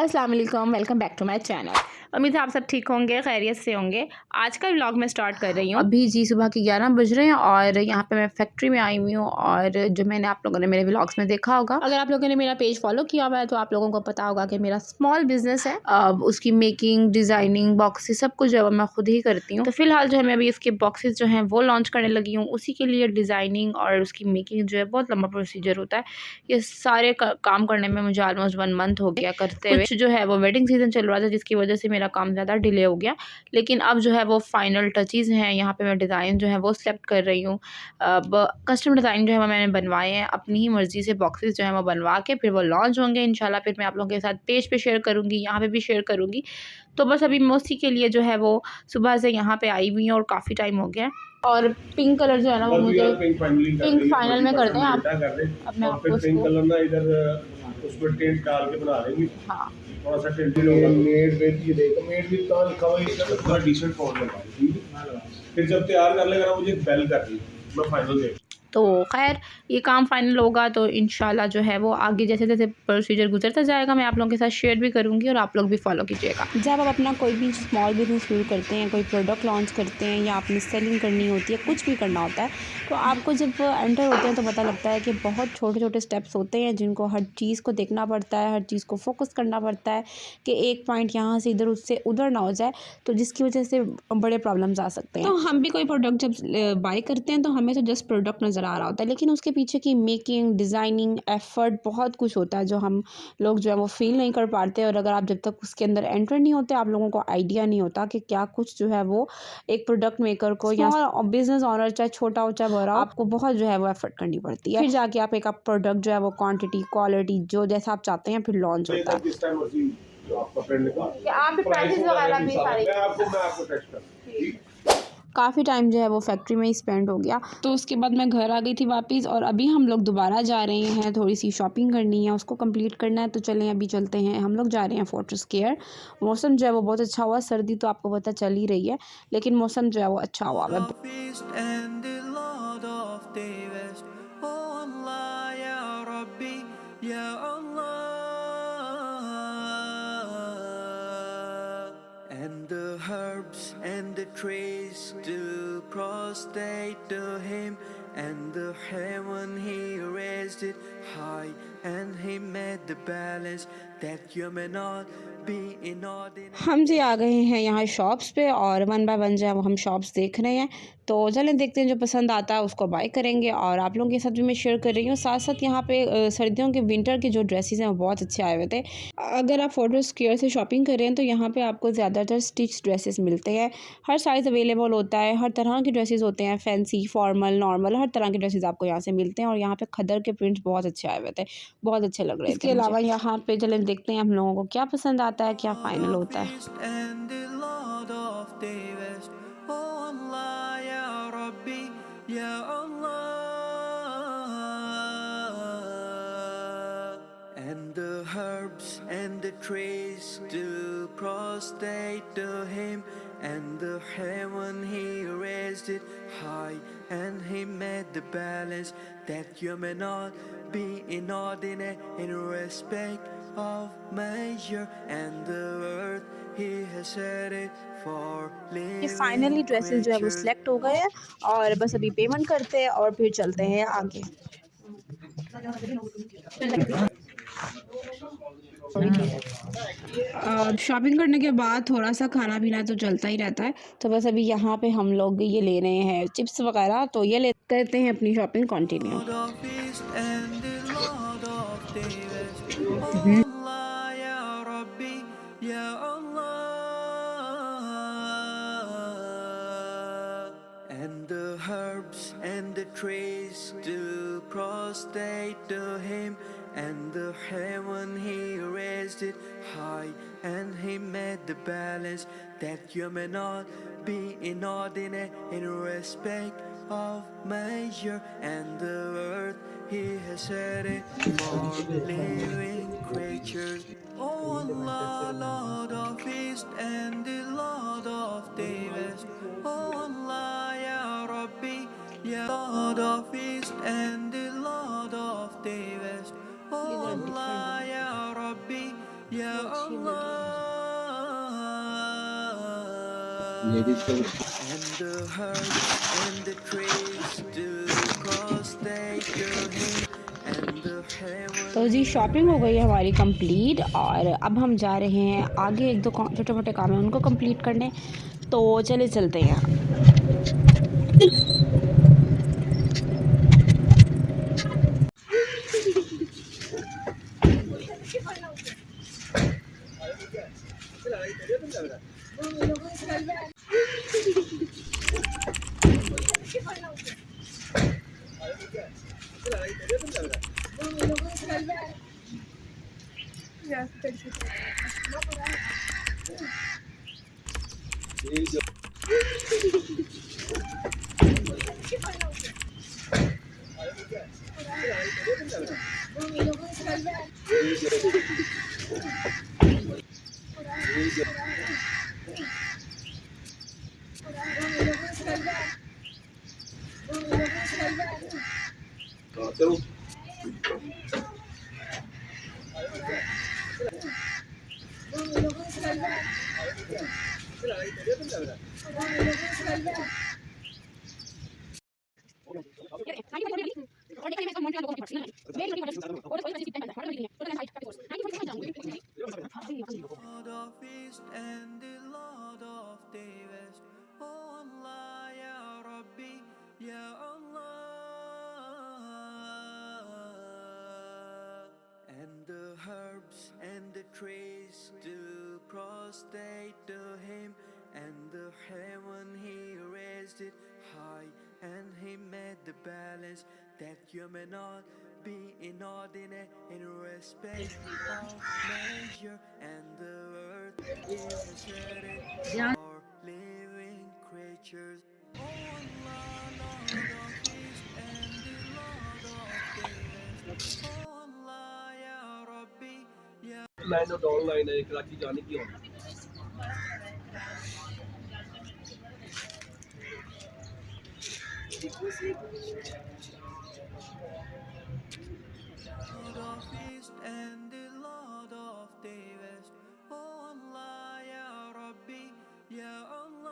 अस्सलाम वालेकुम, welcome back to my channel. उम्मीद है आप सब ठीक होंगे, खैरियत से होंगे। आज का व्लॉग मैं स्टार्ट कर रही हूँ। अभी जी सुबह के 11 बज रहे हैं और यहाँ पे मैं फैक्ट्री में आई हुई हूँ। और जो मैंने आप लोगों ने मेरे व्लॉग्स में देखा होगा, अगर आप लोगों ने मेरा पेज फॉलो किया हुआ है तो आप लोगों को पता होगा कि मेरा स्मॉल बिजनेस है। उसकी मेकिंग, डिज़ाइनिंग, बॉक्सेस सब कुछ जो है मैं खुद ही करती हूँ। तो फिलहाल जो है मैं अभी उसके बॉक्सेस जो हैं वो लॉन्च करने लगी हूँ। उसी के लिए डिज़ाइनिंग और उसकी मेकिंग जो है बहुत लंबा प्रोसीजर होता है। ये सारे काम करने में मुझे ऑलमोस्ट 1 मंथ हो गया करते हुए। कुछ जो है वो वेडिंग सीजन चल रहा था जिसकी वजह से मेरा काम ज़्यादा डिले हो गया, लेकिन अब जो है वो फाइनल टचेज़ हैं। यहाँ पे मैं डिज़ाइन जो है वो सिलेक्ट कर रही हूँ। अब कस्टम डिज़ाइन जो है वो मैंने बनवाए हैं अपनी ही मर्ज़ी से। बॉक्सेस जो है वो बनवा के फिर वो लॉन्च होंगे इंशाल्लाह। फिर मैं आप लोगों के साथ पेज पे शेयर करूँगी, यहाँ पे भी शेयर करूँगी। तो बस अभी मैं उसी के लिए जो है वो सुबह से यहाँ पे आई हुई हूँ और काफ़ी टाइम हो गया है। और पिंक कलर जो है ना वो मुझे पिंक फाइनल में कर दें आप। अब मैं आपको पिंक इसको कलर ना इधर उसमें टेंट डाल के बना देंगे। हाँ थोड़ा सा टेंटेड होगा। मेड वेड ये देखो, मेड भी तो लिखा हुआ है, थोड़ा डिसेंट फॉन्ट लगा दो, ठीक है। फिर जब तैयार कर लेगा ना मुझे बेल कर दी, मैं फाइनल देख। तो खैर ये काम फाइनल होगा तो इंशाल्लाह जो है वो आगे जैसे जैसे प्रोसीजर गुजरता जाएगा मैं आप लोगों के साथ शेयर भी करूँगी और आप लोग भी फॉलो कीजिएगा। जब आप अपना कोई भी स्मॉल बिज़नेस शुरू करते हैं, कोई प्रोडक्ट लॉन्च करते हैं या अपनी सेलिंग करनी होती है, कुछ भी करना होता है, तो आपको जब एंटर होते हैं तो पता लगता है कि बहुत छोटे-छोटे स्टेप्स होते हैं जिनको हर चीज़ को देखना पड़ता है, हर चीज़ को फोकस करना पड़ता है कि एक पॉइंट यहाँ से इधर उससे उधर ना हो जाए, तो जिसकी वजह से बड़े प्रॉब्लम्स आ सकते हैं। तो हम भी कोई प्रोडक्ट जब बाय करते हैं तो हमें तो जस्ट प्रोडक्ट नज़र आ रहा होता है, लेकिन उसके पीछे की मेकिंग, डिज़ाइनिंग, एफर्ट बहुत कुछ होता है जो हम लोग जो है वो फ़ील नहीं कर पाते। और अगर आप जब तक उसके अंदर एंटर नहीं होते आप लोगों को आइडिया नहीं होता कि क्या कुछ जो है वो एक प्रोडक्ट मेकर को या बिजनेस ऑनर चाहे छोटा हो चाहे बड़ा, आपको बहुत जो है वो एफर्ट करनी पड़ती है। फिर जाके आप एक प्रोडक्ट जो है वो क्वांटिटी, क्वालिटी जो जैसा आप चाहते हैं फिर लॉन्च होता है। जिस टाइम मर्जी जो आपका फ्रेंड निकाल कि आप भी प्राइसेस वगैरह भी सारे मैं आपको टेस्ट कर। काफ़ी टाइम जो है वो फैक्ट्री में ही स्पेंड हो गया। तो उसके बाद मैं घर आ गई थी वापस और अभी हम लोग दोबारा जा रहे हैं, थोड़ी सी शॉपिंग करनी है, उसको कंप्लीट करना है। तो चलें अभी चलते हैं, हम लोग जा रहे हैं फोर्ट्रेस केयर। मौसम जो है वो बहुत अच्छा हुआ, सर्दी तो आपको पता चल ही रही है, लेकिन मौसम जो है वो अच्छा हुआ है। And the herbs and the trees still prostrate to him, and the heaven he raised it high, and he made the balance that you may not be inordinate. हम जी आ गए हैं यहाँ शॉप्स पे और वन बाय वन जो है वो हम शॉप्स देख रहे हैं। तो चलें देखते हैं, जो पसंद आता है उसको बाय करेंगे और आप लोगों के साथ भी मैं शेयर कर रही हूँ। साथ साथ यहाँ पे सर्दियों के विंटर के जो ड्रेसेस हैं वो बहुत अच्छे आए हुए थे। अगर आप फोर्ट्रेस केयर से शॉपिंग कर रहे हैं तो यहाँ पे आपको ज़्यादातर स्टिच ड्रेसेस मिलते हैं। हर साइज़ अवेलेबल होता है, हर तरह के ड्रेसेस होते हैं, फैंसी, फॉर्मल, नॉर्मल, हर तरह के ड्रेसेस आपको यहाँ से मिलते हैं। और यहाँ पे खदर के प्रिंट्स बहुत अच्छे आए हुए थे, बहुत अच्छे लग रहे थे। इसके अलावा यहाँ पे चलें देखते हैं हम लोगों को क्या पसंद आता है, क्या फाइनल होता है। And the Lord of the West, oh Allah, Ya Rabbi, Ya Allah. And the herbs and the trees still prostrate to him, and the heaven he raised it high, and he made the balance that you may not be inordinate in respect of measure, and the earth he has set it for ये living finally dresses जो है वो creatures. Select हो गए हैं और बस अभी पेमेंट करते हैं और फिर चलते हैं आगे। शॉपिंग करने के बाद थोड़ा सा खाना पीना तो चलता ही रहता है। तो बस अभी यहाँ पे हम लोग ये ले रहे हैं चिप्स वगैरह, तो ये ले करते हैं अपनी shopping continue. Lord of East and the Lord of the West, oh Allah, Ya Rabbi, Ya Allah. And the herbs and the trees still prostrate to him, and the heaven he raised it high, and he made the balance that you may not be inordinate in respect of measure, and the earth he has set it for living creatures. Oh Allah, Lord of East and the Lord of the West, oh Allah, Ya Rabbi, Ya Lord of East and the Lord of the West, oh Allah, Ya Rabbi, Ya Allah. Ladies को and the herbs and the trees still cross they to him and the heaven तो जी shopping हो गई है हमारी complete और अब हम जा रहे हैं आगे एक दो छोटे मोटे काम हैं उनको कंप्लीट करने। तो चले चलते हैं। चलो Lord of East and the Lord of the West. Oh Allah, Ya Rabbi, Ya Allah. And the herbs and the trees still prostrate to him, and the heaven he raised it high, and he made the balance that you may not be inordinate in respect of measure, and the earth is set it for living creatures. Oh Allah, Lord of East and the Lord of the West. Oh Allah, Ya Rabbi, Ya मैं जो online है कराची जाने की होना Lord of East and the Lord of the West. Oh Allah, Ya Rabbi, Ya Allah.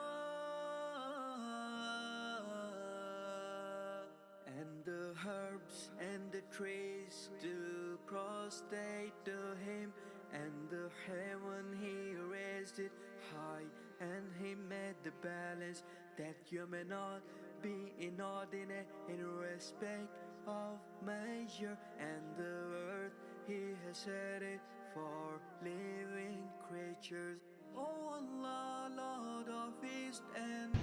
And the herbs and the trees still prostrate to him, and the heaven he raised it high, and he made the balance that you may not be inordinate in respect of measure, and the earth he has set it for living creatures. Oh Allah, Lord of East and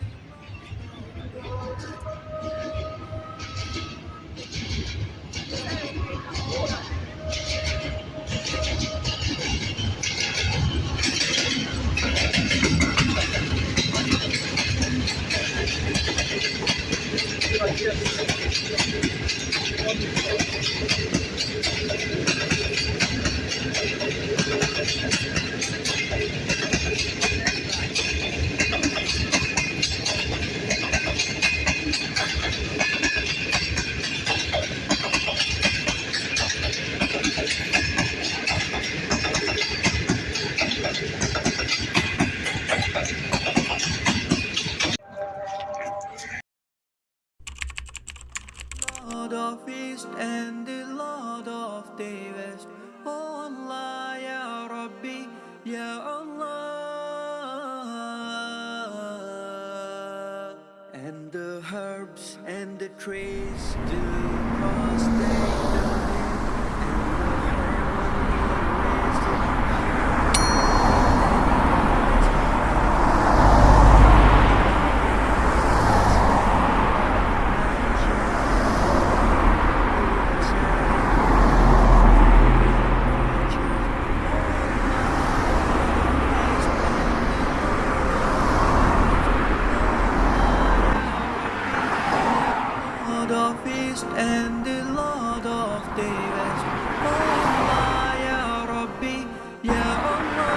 Lord of East and the Lord of the West. Oh Allah, Ya Rabbi, Ya Allah. And the herbs and the trees still prostrate to him, and the heaven he raised it. Lord of East and the Lord of the West. Oh Allah, Ya Rabbi, Ya Allah.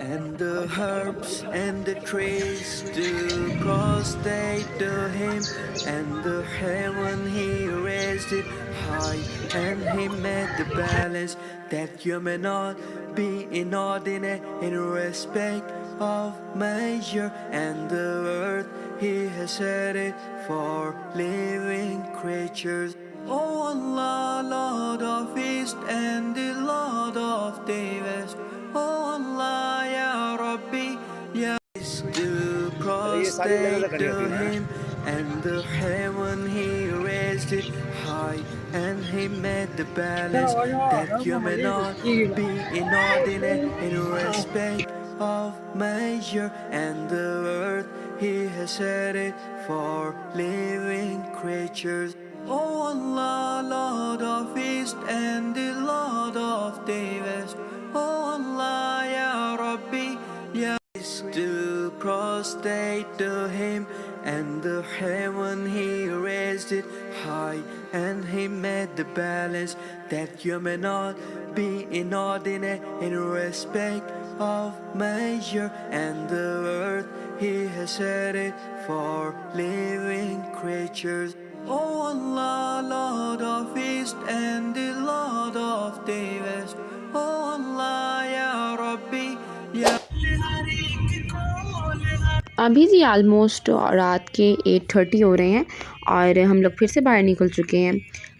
And the herbs and the trees still prostrate to him, and the heaven he raised it high, and he made the balance that you may not be inordinate in respect of measure, and the earth He has set it for living creatures. Oh Allah, Lord of East and the Lord of the West. Oh Allah, Ya Rabbi, Ya to prostrate to Him, and the heaven He raised it high, and He made the balance that you may not be inordinate in respect of measure, and the earth He has set it for living creatures. Oh Allah, Lord of East and the Lord of the West. Oh Allah, Ya Rabbi, Ya to prostrate to Him, and the heaven He raised it high, and He made the balance that you may not be inordinate in respect of measure, and the earth He has set it for living creatures. Oh Allah, Lord of East and the Lord of the West. Oh Allah, Ya Rabbi, Ya अभी जी almost रात के 8:30 हो रहे हैं और हम लोग फिर से बाहर निकल चुके हैं।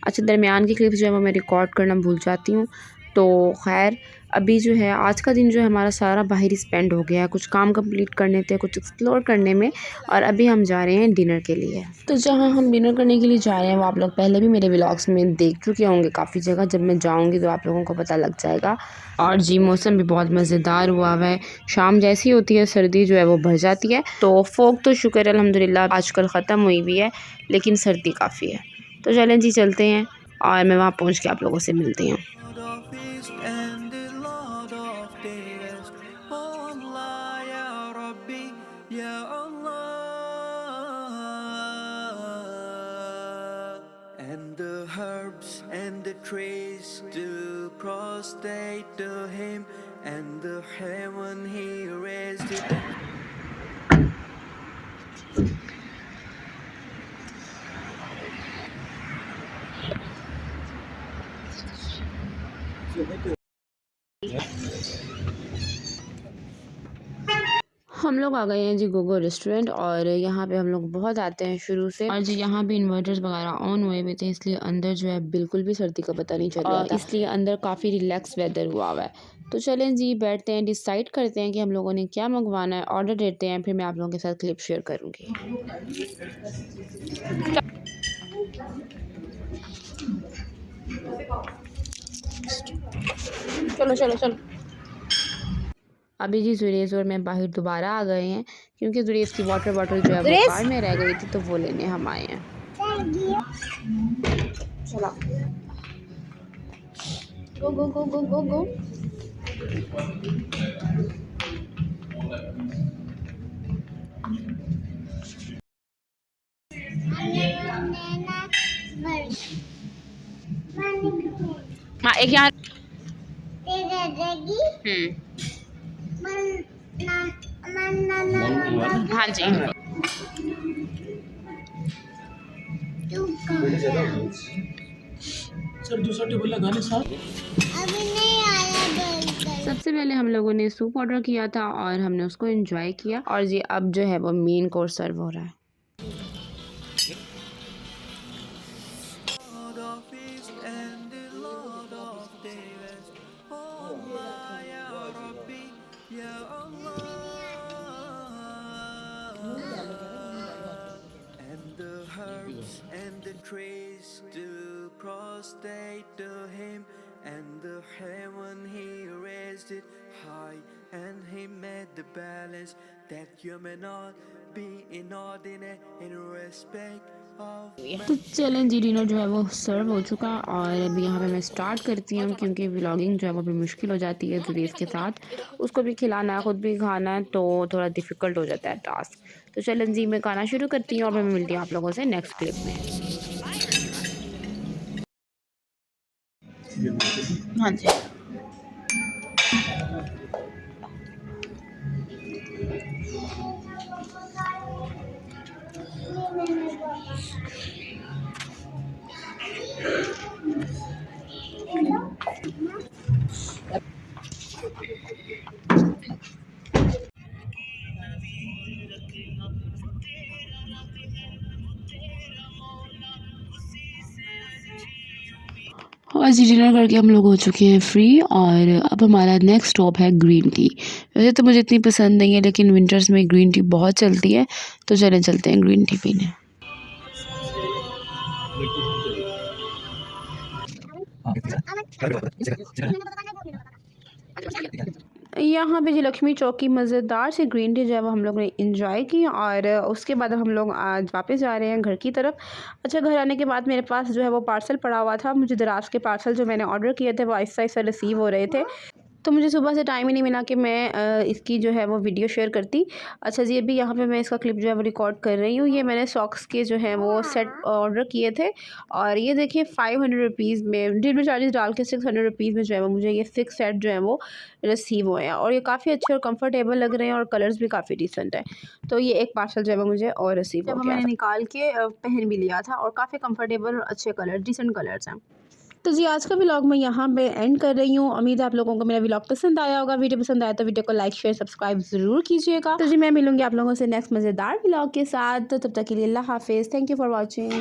अच्छा, दरमियान की क्लिप्स जो है वो मैं रिकॉर्ड करना भूल जाती हूँ। तो खैर अभी जो है आज का दिन जो है हमारा सारा बाहर ही स्पेंड हो गया, कुछ काम कंप्लीट करने थे, कुछ एक्सप्लोर करने में, और अभी हम जा रहे हैं डिनर के लिए। तो जहाँ हम डिनर करने के लिए जा रहे हैं वो आप लोग पहले भी मेरे व्लॉग्स में देख चुके होंगे काफ़ी जगह। जब मैं जाऊँगी तो आप लोगों को पता लग जाएगा। और जी मौसम भी बहुत मज़ेदार हुआ है। शाम जैसी होती है सर्दी जो है वो बढ़ जाती है। तो फोग तो शुक्र अल्हम्दुलिल्लाह आजकल ख़त्म हुई भी है, लेकिन सर्दी काफ़ी है। तो चलें जी चलते हैं और मैं वहाँ पहुँच के आप लोगों से मिलती हूँ। Lord of East and the Lord of the West. Oh Allah, Ya Rabbi, Ya Allah. And the herbs and the trees do prostrate to Him, and the heaven He raised it. हम लोग आ गए हैं जी Gogo restaurant, और यहाँ पे हम लोग बहुत आते हैं शुरू से। और जी यहाँ भी इन्वर्टर्स वगैरह ऑन हुए हुए थे, इसलिए अंदर जो है बिल्कुल भी सर्दी का पता नहीं चल रहा था, इसलिए अंदर काफ़ी रिलैक्स वेदर हुआ है। तो चलें जी बैठते हैं, डिसाइड करते हैं कि हम लोगों ने क्या मंगवाना है, ऑर्डर देते हैं, फिर मैं आप लोगों के साथ क्लिप शेयर करूँगी। चलो चलो चलो। अभी जी जुरेज और मैं बाहर दोबारा आ गए हैं, क्योंकि जुरेज की वाटर बॉटल जो है वो कार में रह गई थी, तो वो लेने हम आए हैं। चलो गो गो गो गो गो गो। हाँ एक यहाँ हाँ जी सर दूसरा टेबल लगाने साथ सबसे पहले हम लोगों ने सूप ऑर्डर किया था और हमने उसको एंजॉय किया, और जी अब जो है वो मेन कोर्स सर्व हो रहा है। Lord of East and the Lord of the West. Oh Allah, Ya Rabbi, Ya Allah. And the herbs and the trees do prostrate to Him, and the heaven He raised it high, and He made the balance that you may not be inordinate in respect of. तो चलें जी dinner जो है वो सर्व हो चुका, और अभी यहाँ पे मैं स्टार्ट करती हूँ, क्योंकि व्लॉगिंग जो है वो भी मुश्किल हो जाती है जुरेज के साथ। उसको भी खिलाना है, ख़ुद भी खाना है, तो थोड़ा डिफ़िकल्ट हो जाता है टास्क। तो चलें जी मैं खाना शुरू करती हूँ और मैं मिलती हूँ आप लोगों से नेक्स्ट क्लिप में। हाँ जी और जी डिनर करके हम लोग हो चुके हैं फ्री और अब हमारा नेक्स्ट स्टॉप है ग्रीन टी। वैसे तो मुझे इतनी पसंद नहीं है लेकिन विंटर्स में ग्रीन टी बहुत चलती है, तो चले चलते हैं ग्रीन टी पीने। यहाँ पे जी लक्ष्मी चौक की मज़ेदार सी ग्रीन टी जो है वो हम लोग ने इंजॉय की और उसके बाद हम लोग आज वापस जा रहे हैं घर की तरफ। अच्छा, घर आने के बाद मेरे पास जो है वो पार्सल पड़ा हुआ था। मुझे दराज के पार्सल जो मैंने ऑर्डर किए थे वो आहिस्ता आहिस्ता रिसीव हो रहे थे, तो मुझे सुबह से टाइम ही नहीं मिला कि मैं इसकी जो है वो वीडियो शेयर करती। अच्छा जी, अभी यहाँ पे मैं इसका क्लिप जो है वो रिकॉर्ड कर रही हूँ। ये मैंने सॉक्स के जो है वो सेट ऑर्डर किए थे और ये देखिए 500 रुपीज़ में डिलीवरी चार्जेस डाल के 600 रुपीज़ में जो है वो मुझे ये 6 सेट जो है वो रिसीव हुए हैं और ये काफ़ी अच्छे और कंफर्टेबल लग रहे हैं और कलर्स भी काफ़ी डिसेंट है। तो ये एक पार्सल जो है वो मुझे और रिसीव हो गया। मैंने निकाल के पहन भी लिया था और काफ़ी कंफर्टेबल और अच्छे कलर डिसेंट कलर्स हैं। तो जी आज का व्लॉग मैं यहाँ पे एंड कर रही हूँ। उम्मीद है आप लोगों को मेरा व्लॉग पसंद आया होगा। वीडियो पसंद आया तो वीडियो को लाइक शेयर सब्सक्राइब ज़रूर कीजिएगा। तो जी मैं मिलूंगी आप लोगों से नेक्स्ट मज़ेदार व्लॉग के साथ, तो तब तक के लिए अल्लाह हाफिज़। Thank you for watching.